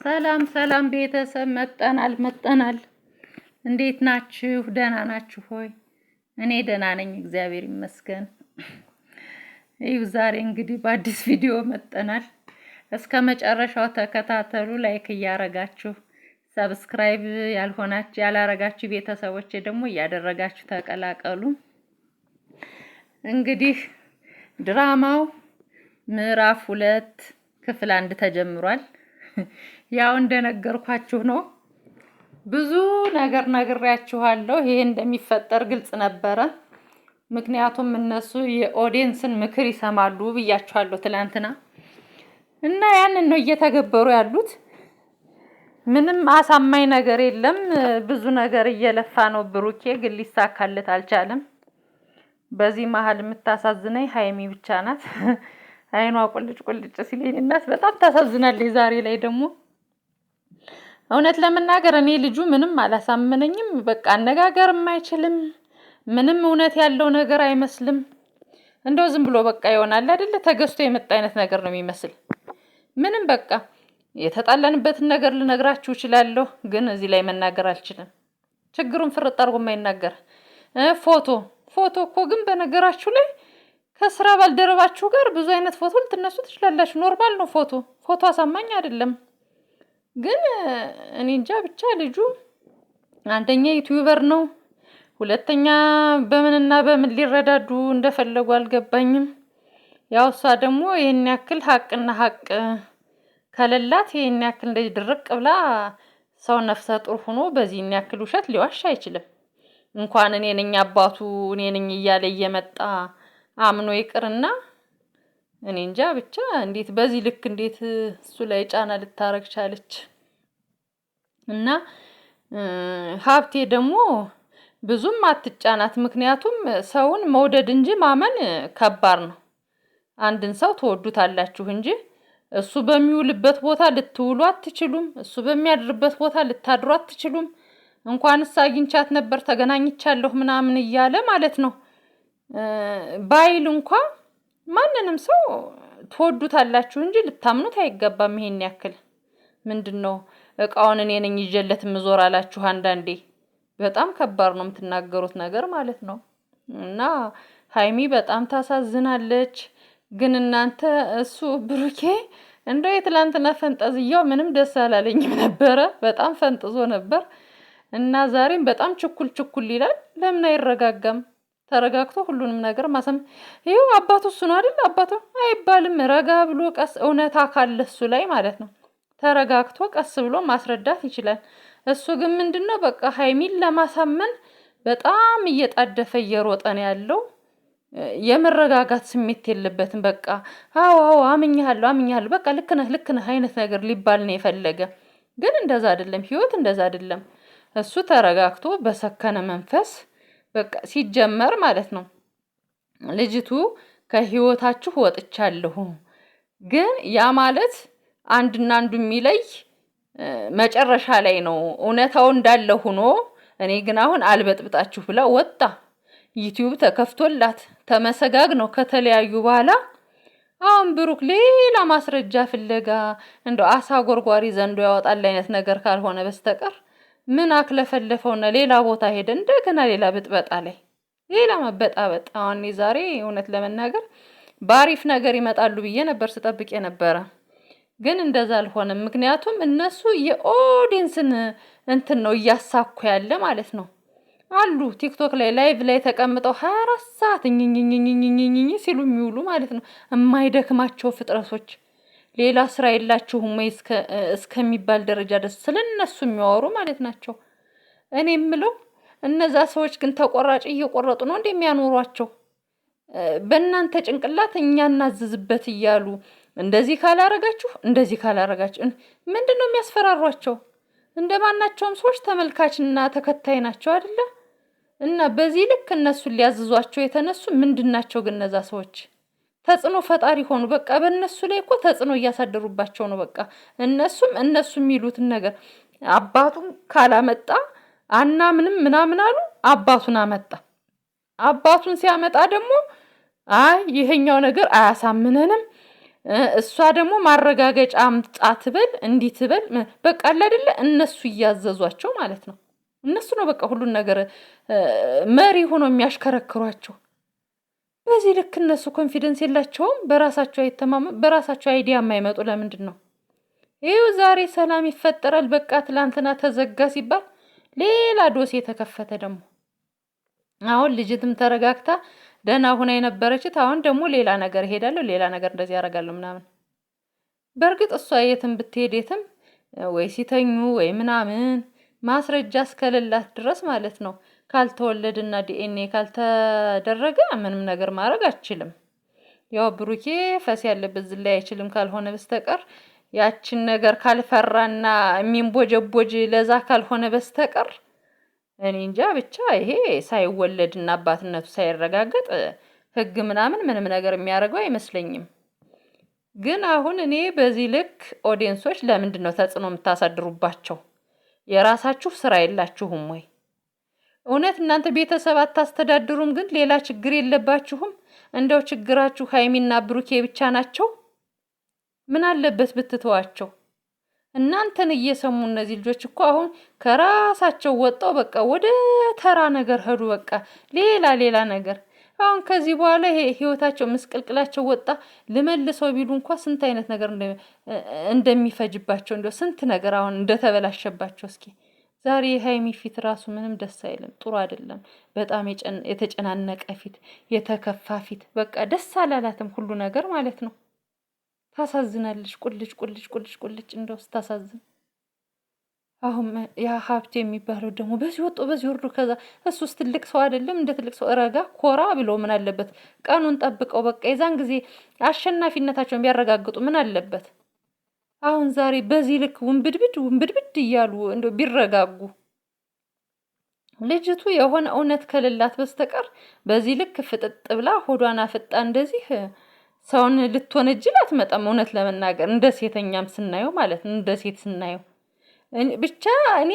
ሰላም ሰላም ቤተሰብ መጠናል። እንዴት ናችሁ? ደህና ናችሁ ሆይ? እኔ ደህና ነኝ፣ እግዚአብሔር ይመስገን። ዛሬ እንግዲህ በአዲስ ቪዲዮ መጠናል። እስከ መጨረሻው ተከታተሉ። ላይክ እያረጋችሁ ሰብስክራይብ ያላረጋችሁ ቤተሰቦቼ ደግሞ እያደረጋችሁ ተቀላቀሉ። እንግዲህ ድራማው ምዕራፍ 2 ክፍል 1 ተጀምሯል። ያው እንደነገርኳችሁ ነው። ብዙ ነገር ነግሬያችኋለሁ። ይሄ እንደሚፈጠር ግልጽ ነበረ። ምክንያቱም እነሱ የኦዲየንስን ምክር ይሰማሉ ብያችኋለሁ ትላንትና እና ያንን ነው እየተገበሩ ያሉት። ምንም አሳማኝ ነገር የለም። ብዙ ነገር እየለፋ ነው ብሩኬ፣ ግን ሊሳካለት አልቻለም። በዚህ መሀል የምታሳዝነኝ ሃይሚ ብቻ ናት። አይኗ ቁልጭ ሲለኝ እናት በጣም ታሳዝናለች። ዛሬ ላይ ደግሞ እውነት ለመናገር እኔ ልጁ ምንም አላሳመነኝም። በቃ አነጋገርም አይችልም። ምንም እውነት ያለው ነገር አይመስልም። እንደው ዝም ብሎ በቃ ይሆናል አይደለ? ተገዝቶ የመጣ አይነት ነገር ነው የሚመስል። ምንም በቃ የተጣላንበትን ነገር ልነግራችሁ እችላለሁ፣ ግን እዚህ ላይ መናገር አልችልም። ችግሩን ፍርጥ አድርጎ የማይናገር ፎቶ እኮ ግን በነገራችሁ ላይ ከስራ ባልደረባችሁ ጋር ብዙ አይነት ፎቶ ልትነሱ ትችላላችሁ። ኖርማል ነው። ፎቶ አሳማኝ አይደለም። ግን እኔ እንጃ ብቻ ልጁ አንደኛ ዩቲዩበር ነው፣ ሁለተኛ በምንና በምን ሊረዳዱ እንደፈለጉ አልገባኝም። ያው እሷ ደግሞ ይሄን ያክል ሀቅና ሀቅ ከሌላት ይሄን ያክል እንደዚህ ድርቅ ብላ ሰው ነፍሰ ጡር ሆኖ በዚህ ያክል ውሸት ሊዋሽ አይችልም። እንኳን እኔ ነኝ አባቱ እኔ ነኝ እያለ እየመጣ አምኖ ይቅርና እኔ እንጃ ብቻ እንዴት በዚህ ልክ እንዴት እሱ ላይ ጫና ልታረግ ቻለች? እና ሀብቴ ደግሞ ብዙም አትጫናት። ምክንያቱም ሰውን መውደድ እንጂ ማመን ከባድ ነው። አንድን ሰው ትወዱታላችሁ እንጂ እሱ በሚውልበት ቦታ ልትውሉ አትችሉም። እሱ በሚያድርበት ቦታ ልታድሩ አትችሉም። እንኳንስ አግኝቻት ነበር ተገናኝቻለሁ ምናምን እያለ ማለት ነው ባይል እንኳን ማንንም ሰው ትወዱታላችሁ እንጂ ልታምኑት አይገባም። ይሄን ያክል ምንድነው እቃውን እኔ ነኝ ይዤለት ምዞር አላችሁ። አንዳንዴ በጣም ከባድ ነው የምትናገሩት ነገር ማለት ነው። እና ሃይሚ በጣም ታሳዝናለች። ግን እናንተ እሱ ብሩኬ እንደው የትላንትና ፈንጠዝያው ምንም ደስ አላለኝም ነበረ። በጣም ፈንጥዞ ነበር እና ዛሬም በጣም ችኩል ይላል። ለምን አይረጋጋም? ተረጋግቶ ሁሉንም ነገር ይሄው አባቱ እሱ ነው አይደል? አባቱ አይባልም። ረጋ ብሎ ቀስ እውነታ ካለ እሱ ላይ ማለት ነው ተረጋግቶ ቀስ ብሎ ማስረዳት ይችላል። እሱ ግን ምንድነው በቃ ሃይሚን ለማሳመን በጣም እየጣደፈ እየሮጠ ነው ያለው። የመረጋጋት ስሜት የለበትም። በቃ አዎ አምኛለሁ በቃ ልክ ነህ አይነት ነገር ሊባል ነው የፈለገ። ግን እንደዛ አይደለም፣ ህይወት እንደዛ አይደለም። እሱ ተረጋግቶ በሰከነ መንፈስ በቃ ሲጀመር ማለት ነው ልጅቱ ከህይወታችሁ ወጥቻለሁ፣ ግን ያ ማለት አንድና አንዱ የሚለይ መጨረሻ ላይ ነው። እውነታው እንዳለ ሆኖ እኔ ግን አሁን አልበጥብጣችሁ ብላ ወጣ። ዩቲዩብ ተከፍቶላት ተመሰጋግ ነው ከተለያዩ በኋላ አሁን ብሩክ ሌላ ማስረጃ ፍለጋ እንደው አሳ ጎርጓሪ ዘንዶ ያወጣል አይነት ነገር ካልሆነ በስተቀር ምን አክለፈለፈውና ሌላ ቦታ ሄደ እንደገና ሌላ ብጥበጣ ላይ ሌላ መበጣበጥ። አሁን ዛሬ እውነት ለመናገር ባሪፍ ነገር ይመጣሉ ብዬ ነበር ስጠብቅ የነበረ፣ ግን እንደዛ አልሆነም። ምክንያቱም እነሱ የኦዲየንስን እንትን ነው እያሳኩ ያለ ማለት ነው አሉ። ቲክቶክ ላይ ላይቭ ላይ ተቀምጠው 24 ሰዓት እኝኝኝኝኝኝ ሲሉ የሚውሉ ማለት ነው የማይደክማቸው ፍጥረቶች። ሌላ ስራ የላችሁም ወይ እስከሚባል ደረጃ ደስ ስለነሱ የሚያወሩ ማለት ናቸው። እኔ የምለው እነዛ ሰዎች ግን ተቆራጭ እየቆረጡ ነው እንደሚያኖሯቸው። በእናንተ ጭንቅላት እኛ እናዝዝበት እያሉ እንደዚህ ካላረጋችሁ ምንድነው የሚያስፈራሯቸው? እንደማናቸውም ሰዎች ተመልካችና ተከታይ ናቸው አይደለ? እና በዚህ ልክ እነሱን ሊያዝዟቸው የተነሱ ምንድናቸው ግን እነዛ ሰዎች? ተጽዕኖ ፈጣሪ ሆኑ። በቃ በእነሱ ላይ እኮ ተጽዕኖ እያሳደሩባቸው ነው። በቃ እነሱ የሚሉትን ነገር አባቱን ካላመጣ ምናምን አሉ። አባቱን አመጣ። አባቱን ሲያመጣ ደግሞ ይሄኛው ነገር አያሳምነንም፣ እሷ ደግሞ ማረጋገጫ አምጣ ትበል እንዲህ ትበል በቃ አይደለ እነሱ እያዘዟቸው ማለት ነው። እነሱ ነው በቃ ሁሉን ነገር መሪ ሆኖ የሚያሽከረክሯቸው። በዚህ ልክ እነሱ ኮንፊደንስ የላቸውም፣ በራሳቸው አይተማመኑ፣ በራሳቸው አይዲያ የማይመጡ ለምንድን ነው? ይኸው ዛሬ ሰላም ይፈጠራል በቃ ትላንትና ተዘጋ ሲባል ሌላ ዶሴ የተከፈተ ደግሞ አሁን ልጅትም ተረጋግታ ደህና ሆና የነበረችት አሁን ደግሞ ሌላ ነገር ሄዳለሁ ሌላ ነገር እንደዚህ ያደርጋለሁ ምናምን። በእርግጥ እሷ የትም ብትሄድ የትም ወይ ሲተኙ ወይ ምናምን ማስረጃ እስከሌላት ድረስ ማለት ነው ካልተወለድና ዲኤንኤ ካልተደረገ ምንም ነገር ማድረግ አትችልም። ያው ብሩኬ ፈስ ያለበት ዝላይ አይችልም ካልሆነ በስተቀር ያችን ነገር ካልፈራና የሚንቦጀቦጅ ለዛ ካልሆነ በስተቀር እኔ እንጃ ብቻ ይሄ ሳይወለድና አባትነቱ ሳይረጋገጥ ህግ ምናምን ምንም ነገር የሚያደርገው አይመስለኝም። ግን አሁን እኔ በዚህ ልክ ኦዲየንሶች ለምንድን ነው ተጽዕኖ የምታሳድሩባቸው? የራሳችሁ ስራ የላችሁም ወይ? እውነት እናንተ ቤተሰብ አታስተዳድሩም? ግን ሌላ ችግር የለባችሁም? እንደው ችግራችሁ ሀይሚና ብሩኬ ብቻ ናቸው? ምን አለበት ብትተዋቸው? እናንተን እየሰሙ እነዚህ ልጆች እኮ አሁን ከራሳቸው ወጣው በቃ ወደ ተራ ነገር ሄዱ። በቃ ሌላ ነገር አሁን ከዚህ በኋላ ይሄ ህይወታቸው ምስቅልቅላቸው ወጣ ልመልሰው ቢሉ እንኳን ስንት አይነት ነገር እንደሚፈጅባቸው እንደው ስንት ነገር አሁን እንደተበላሸባቸው እስኪ ዛሬ ሃይሚ ፊት ራሱ ምንም ደስ አይልም፣ ጥሩ አይደለም። በጣም የተጨናነቀ ፊት፣ የተከፋ ፊት፣ በቃ ደስ አላላትም ሁሉ ነገር ማለት ነው። ታሳዝናለች። ቁልጭ እንደው ስታሳዝን። አሁን ያ ሀብቴ የሚባለው ደግሞ በዚህ ወጡ በዚህ ወርዱ። ከዛ እሱስ ትልቅ ሰው አይደለም? እንደ ትልቅ ሰው ረጋ ኮራ ብሎ ምን አለበት ቀኑን ጠብቀው በቃ የዛን ጊዜ አሸናፊነታቸውን ቢያረጋግጡ ምን አለበት? አሁን ዛሬ በዚህ ልክ ውንብድብድ እያሉ እንደው ቢረጋጉ። ልጅቱ የሆነ እውነት ከሌላት በስተቀር በዚህ ልክ ፍጥጥ ብላ ሆዷን አፍጣ እንደዚህ ሰውን ልትወነጅል አትመጣም። እውነት ለመናገር እንደ ሴተኛም ስናየው ማለት ነው፣ እንደ ሴት ስናየው ብቻ እኔ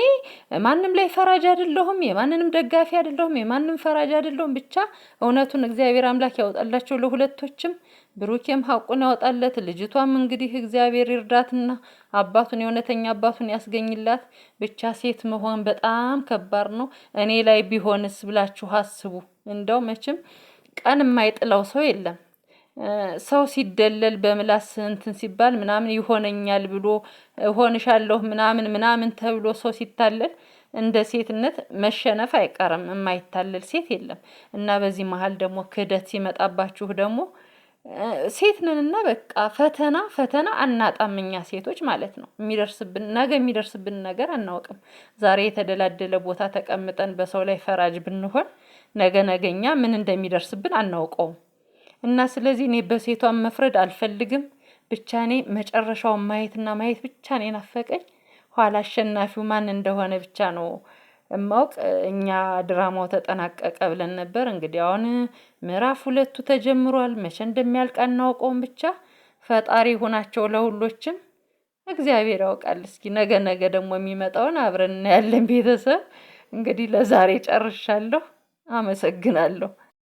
ማንም ላይ ፈራጅ አይደለሁም፣ የማንንም ደጋፊ አይደለሁም፣ የማንም ፈራጅ አይደለሁም። ብቻ እውነቱን እግዚአብሔር አምላክ ያወጣላቸው ለሁለቶችም፣ ብሩኬም ሀቁን ያወጣለት፣ ልጅቷም እንግዲህ እግዚአብሔር ይርዳትና አባቱን የእውነተኛ አባቱን ያስገኝላት። ብቻ ሴት መሆን በጣም ከባድ ነው። እኔ ላይ ቢሆንስ ብላችሁ አስቡ። እንደው መቼም ቀን የማይጥለው ሰው የለም። ሰው ሲደለል በምላስ እንትን ሲባል ምናምን ይሆነኛል ብሎ እሆንሻለሁ ምናምን ተብሎ ሰው ሲታለል እንደ ሴትነት መሸነፍ አይቀርም። የማይታለል ሴት የለም። እና በዚህ መሀል ደግሞ ክህደት ሲመጣባችሁ ደግሞ ሴት ነንና በቃ ፈተና አናጣም እኛ ሴቶች ማለት ነው። የሚደርስብን ነገር አናውቅም። ዛሬ የተደላደለ ቦታ ተቀምጠን በሰው ላይ ፈራጅ ብንሆን ነገኛ ምን እንደሚደርስብን አናውቀውም። እና ስለዚህ እኔ በሴቷን መፍረድ አልፈልግም። ብቻ እኔ መጨረሻውን ማየት ብቻ ነው ናፈቀኝ። ኋላ አሸናፊው ማን እንደሆነ ብቻ ነው እማውቅ። እኛ ድራማው ተጠናቀቀ ብለን ነበር። እንግዲህ አሁን ምዕራፍ 2 ተጀምሯል። መቼ እንደሚያልቅ አናውቀውም። ብቻ ፈጣሪ ሆናቸው ለሁሎችም እግዚአብሔር ያውቃል። እስኪ ነገ ደግሞ የሚመጣውን አብረን እናያለን። ቤተሰብ እንግዲህ ለዛሬ ጨርሻለሁ። አመሰግናለሁ።